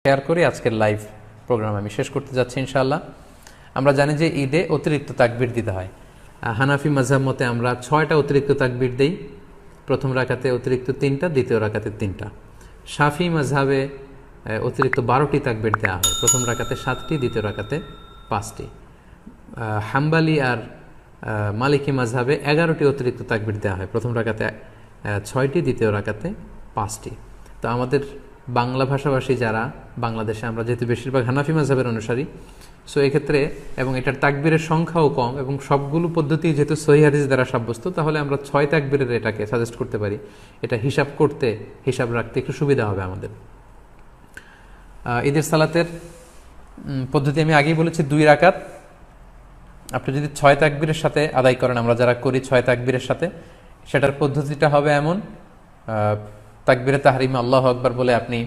Share করি আজকের live programme আমি শেষ করতে যাচ্ছি ইনশাআল্লাহ। আমরা জানি যে ঈদে অতিরিক্ত তাকবীর দিতে হয়। হানাফি মাযহাব মতে আমরা 6টা অতিরিক্ত তাকবীর দেই, প্রথম রাকাতে অতিরিক্ত 3টা, দ্বিতীয় রাকাতে 3টা। শাফি মাযহাবে অতিরিক্ত 12টি তাকবীর দেওয়া হয়, প্রথম রাকাতে 7টি, দ্বিতীয় রাকাতে 5টি। হাম্বালি আর মালিকি মাযহাবে 11টি অতিরিক্ত তাকবীর দেওয়া হয়, প্রথম রাকাতে 6টি, দ্বিতীয় রাকাতে 5টি। তো আমাদের বাংলা ভাষাভাষী যারা, বাংলাদেশে আমরা যেহেতু বেশিরভাগ হানাফি মাযহাবের অনুসারী, সো এক্ষেত্রে এবং এটার তাকবীরের সংখ্যাও কম এবং সবগুলো পদ্ধতি যেহেতু সহিহ হাদিস দ্বারা সাব্যস্ত, তাহলে আমরা 6 তাকবীরের এটাকে সাজেস্ট করতে পারি। এটা হিসাব রাখতে একটু সুবিধা হবে আমাদের। ঈদের সালাতের পদ্ধতি আমি আগেই বলেছি 2 রাকাত। আপনি যদি 6 তাকবীরের সাথে আদায় করেন, আমরা যারা করি 6 তাকবীরের সাথে, সেটার পদ্ধতিটা হবে এমন: তাকবীরে তাহরিমে আল্লাহু আকবার বলে আপনি